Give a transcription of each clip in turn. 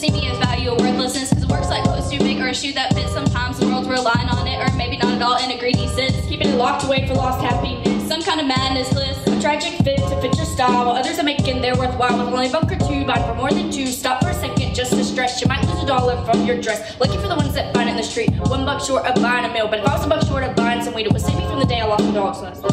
see me as value or worthlessness, because it works like clothes do make or a shoe that fits. Sometimes the world's relying on it, or maybe not at all in a greedy sense. Keeping it locked away for lost happiness, some kind of madness list. A tragic fit to fit your style, while others are making their worthwhile with only a buck or two, buying for more than two. Stop for a second just to stress, you might lose $1 from your dress. Looking for the ones that find it in the street, $1 short of buying a meal. But if I was $1 short of buying some weed, it would save me from the day I lost the dog's nest.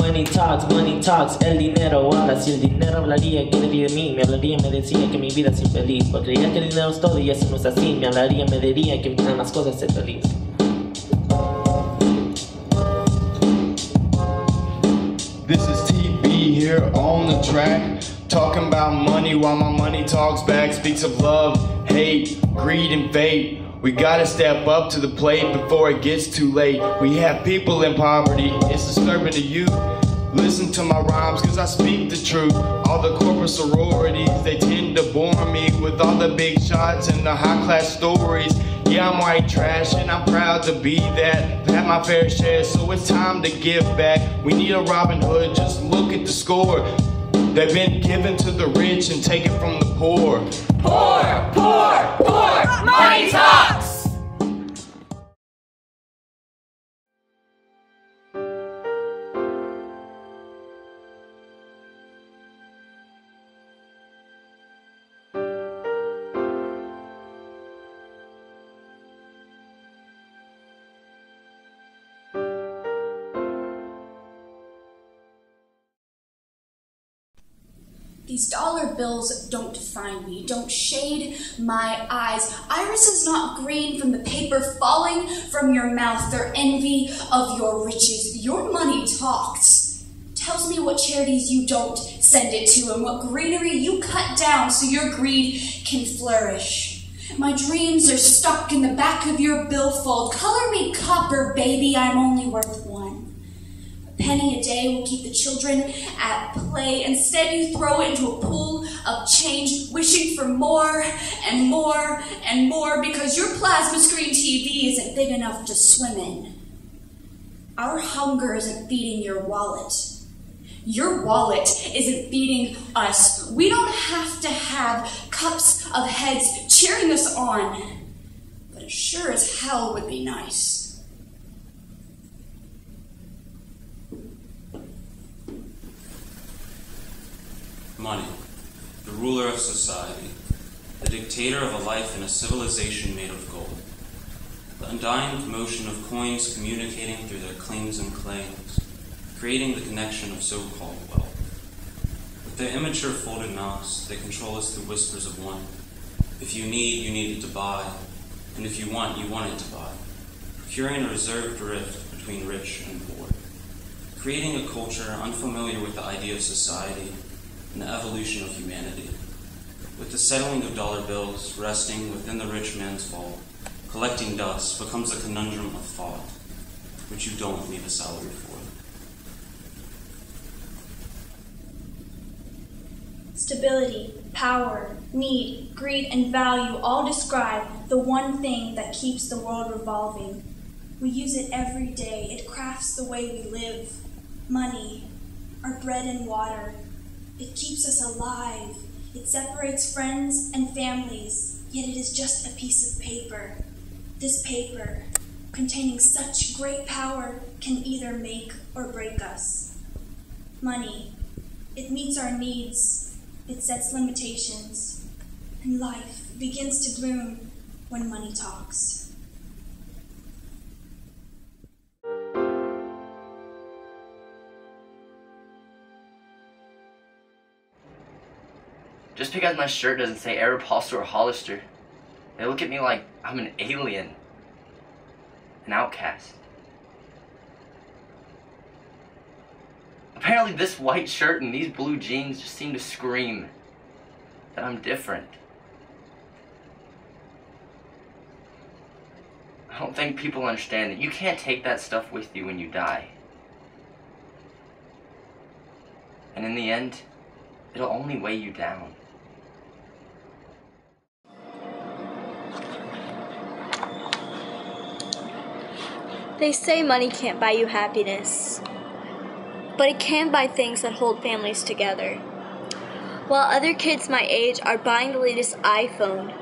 Money talks, el dinero habla. Si el dinero hablaría, ¿qué diría de mí? Me hablaría, me decía que mi vida es infeliz, porque creía que el dinero es todo y eso no es así. Me hablaría, me diría que mientras más cosas ser feliz. This is TB here on the track, talking about money while my money talks back. Speaks of love, hate, greed, and fate. We gotta step up to the plate before it gets too late. We have people in poverty, it's disturbing to you. Listen to my rhymes, cause I speak the truth. All the corporate sororities, they tend to bore me with all the big shots and the high class stories. Yeah, I'm white trash and I'm proud to be that. Had my fair share, so it's time to give back. We need a Robin Hood, just look at the score. They've been given to the rich and taken from the poor. Poor, poor, poor, money talks! These dollar bills don't define me, don't shade my eyes. Iris is not green from the paper falling from your mouth. They're envy of your riches. Your money talks. Tells me what charities you don't send it to and what greenery you cut down so your greed can flourish. My dreams are stuck in the back of your billfold. Color me copper, baby, I'm only worth one. Penny a day will keep the children at play. Instead, you throw it into a pool of change, wishing for more and more and more because your plasma screen TV isn't big enough to swim in. Our hunger isn't feeding your wallet. Your wallet isn't feeding us. We don't have to have cups of heads cheering us on, but it sure as hell would be nice. Money, the ruler of society, the dictator of a life in a civilization made of gold, the undying commotion of coins communicating through their claims and claims, creating the connection of so-called wealth. With their immature folded mouths, they control us through whispers of one. If you need, you need it to buy, and if you want it to buy, procuring a reserved rift between rich and poor, creating a culture unfamiliar with the idea of society and the evolution of humanity. With the settling of dollar bills resting within the rich man's vault, collecting dust becomes a conundrum of thought, which you don't need a salary for. Stability, power, need, greed, and value all describe the one thing that keeps the world revolving. We use it every day. It crafts the way we live. Money, our bread and water. It keeps us alive. It separates friends and families, yet it is just a piece of paper. This paper, containing such great power, can either make or break us. Money, it meets our needs, it sets limitations, and life begins to bloom when money talks. Just because my shirt doesn't say Aeropostale or Hollister, they look at me like I'm an alien, an outcast. Apparently this white shirt and these blue jeans just seem to scream that I'm different. I don't think people understand that you can't take that stuff with you when you die. And in the end, it'll only weigh you down. They say money can't buy you happiness, but it can buy things that hold families together. While other kids my age are buying the latest iPhone,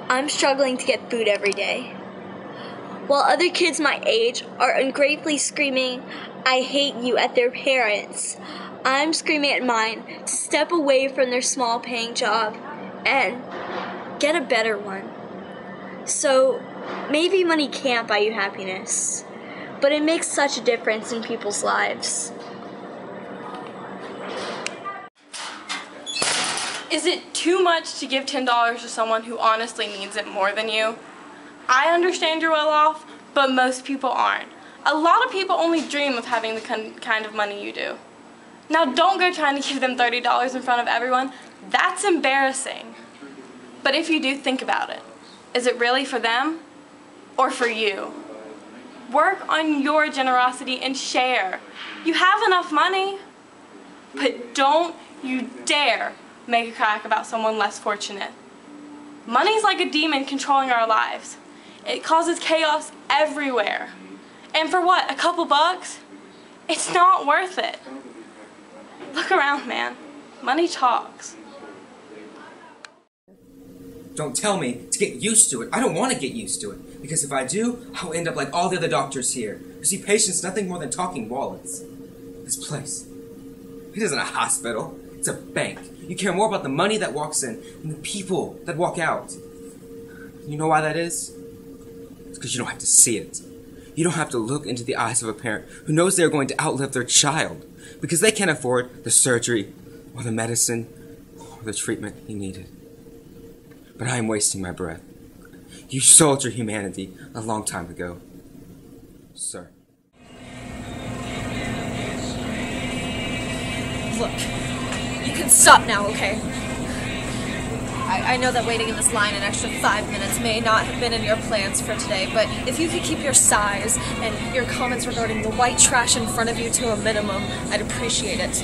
I'm struggling to get food every day. While other kids my age are ungratefully screaming, "I hate you" at their parents, I'm screaming at mine to step away from their small paying job and get a better one. So maybe money can't buy you happiness, but it makes such a difference in people's lives. Is it too much to give $10 to someone who honestly needs it more than you? I understand you're well off, but most people aren't. A lot of people only dream of having the kind of money you do. Now don't go trying to give them $30 in front of everyone. That's embarrassing. But if you do, think about it. Is it really for them or for you? Work on your generosity and share. You have enough money, but don't you dare make a crack about someone less fortunate. Money's like a demon controlling our lives. It causes chaos everywhere. And for what, a couple bucks? It's not worth it. Look around, man. Money talks. Don't tell me to get used to it. I don't want to get used to it. Because if I do, I'll end up like all the other doctors here. You see, patients nothing more than talking wallets. This place, it isn't a hospital. It's a bank. You care more about the money that walks in than the people that walk out. You know why that is? It's because you don't have to see it. You don't have to look into the eyes of a parent who knows they're going to outlive their child because they can't afford the surgery or the medicine or the treatment he needed. But I am wasting my breath. You sold your humanity a long time ago, sir. Look, you can stop now, okay? I know that waiting in this line an extra 5 minutes may not have been in your plans for today, but if you could keep your sighs and your comments regarding the white trash in front of you to a minimum, I'd appreciate it.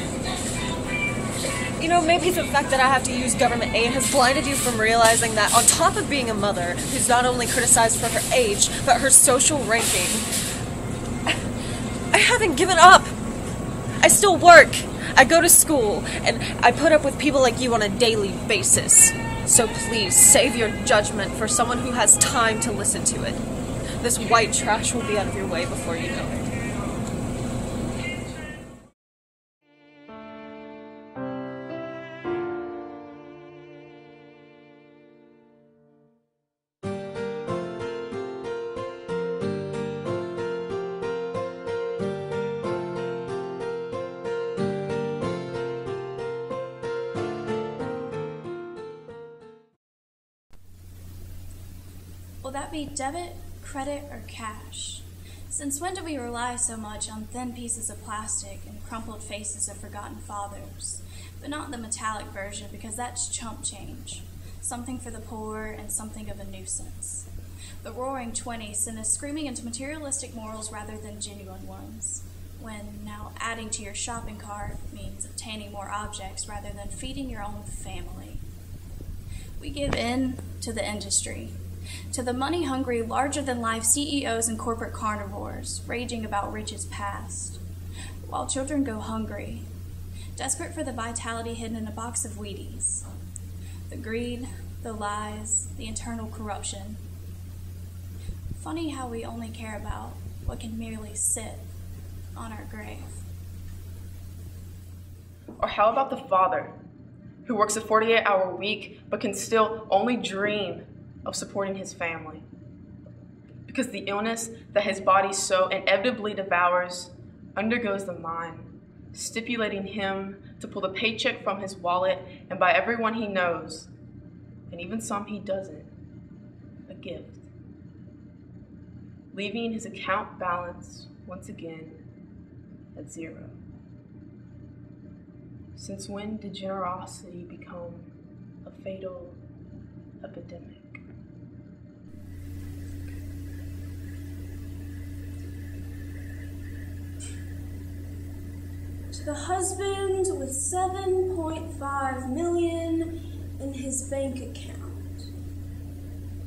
You know, maybe the fact that I have to use government aid has blinded you from realizing that on top of being a mother who's not only criticized for her age, but her social ranking, I haven't given up. I still work. I go to school, and I put up with people like you on a daily basis. So please, save your judgment for someone who has time to listen to it. This white trash will be out of your way before you know it. Will that be debit, credit, or cash? Since when do we rely so much on thin pieces of plastic and crumpled faces of forgotten fathers? But not the metallic version, because that's chump change. Something for the poor and something of a nuisance. The roaring 20s send us screaming into materialistic morals rather than genuine ones. When now adding to your shopping cart means obtaining more objects rather than feeding your own family. We give in to the industry, to the money-hungry, larger-than-life CEOs and corporate carnivores raging about riches past, while children go hungry, desperate for the vitality hidden in a box of Wheaties. The greed, the lies, the internal corruption. Funny how we only care about what can merely sit on our grave. Or how about the father who works a 48-hour week but can still only dream of supporting his family? Because the illness that his body so inevitably devours undergoes the mind, stipulating him to pull the paycheck from his wallet and buy everyone he knows, and even some he doesn't, a gift, leaving his account balance once again at zero. Since when did generosity become a fatal epidemic? To the husband with $7.5 million in his bank account,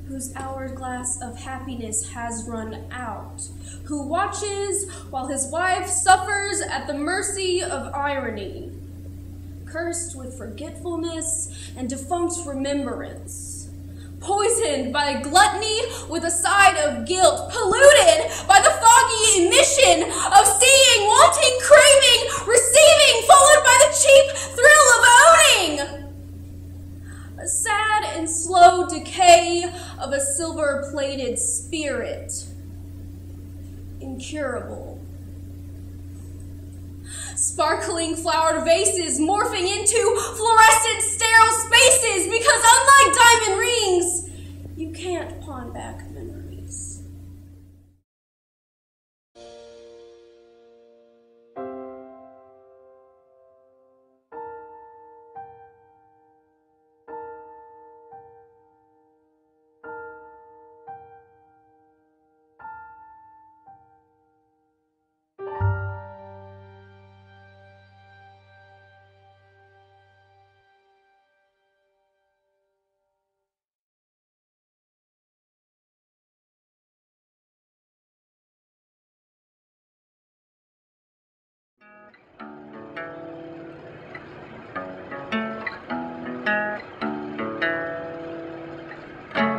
whose hourglass of happiness has run out, who watches while his wife suffers at the mercy of irony. cursed with forgetfulness and defunct remembrance, poisoned by gluttony with a side of guilt, polluted by the foggy emission of seeing, wanting, craving, receiving, followed by the cheap thrill of owning. A sad and slow decay of a silver-plated spirit, incurable. Sparkling flowered vases morphing into fluorescent sterile spaces because unlike diamond rings, you can't pawn back memories.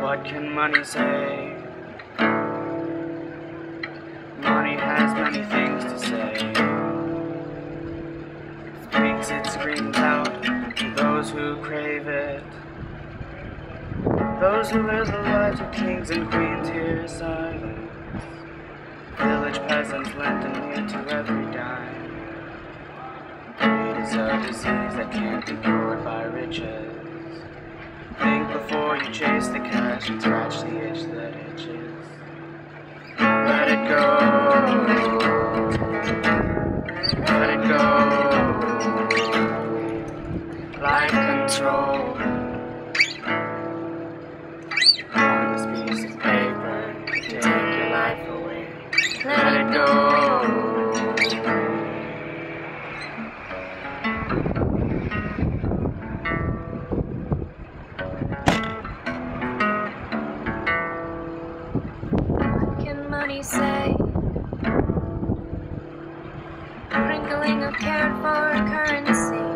What can money say? Money has many things to say. It speaks, it screams out to those who crave it. Those who live the lives of kings and queens hear silence. Village peasants lent an ear to every dime. Greed is a disease that can't be cured by riches. Think before you chase the cash and scratch the itch that itches. Let it go. Let it go. Life control. On this piece of paper, take your life away. Let it go. Say, wrinkling of cared for currency,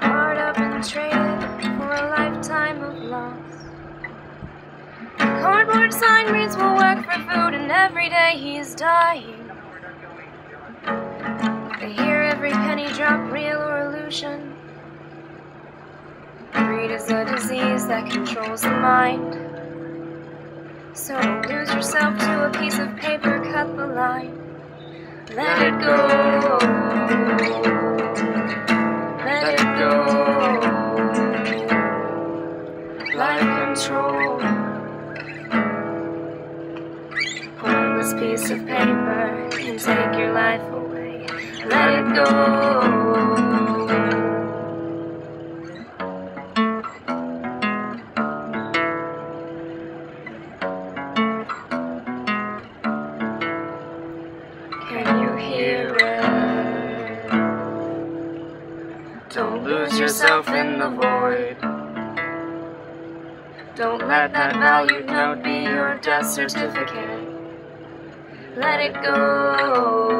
barred up and traded for a lifetime of loss. The cardboard sign reads will work for food, and every day he's dying. They hear every penny drop, real or illusion. Greed is a disease that controls the mind. So don't lose yourself to a piece of paper, cut the line. Let it go. Let it go. Life control. On this piece of paper can take your life away. Let it go. Don't lose yourself in the void. Don't let that valued note be your death certificate. Let it go.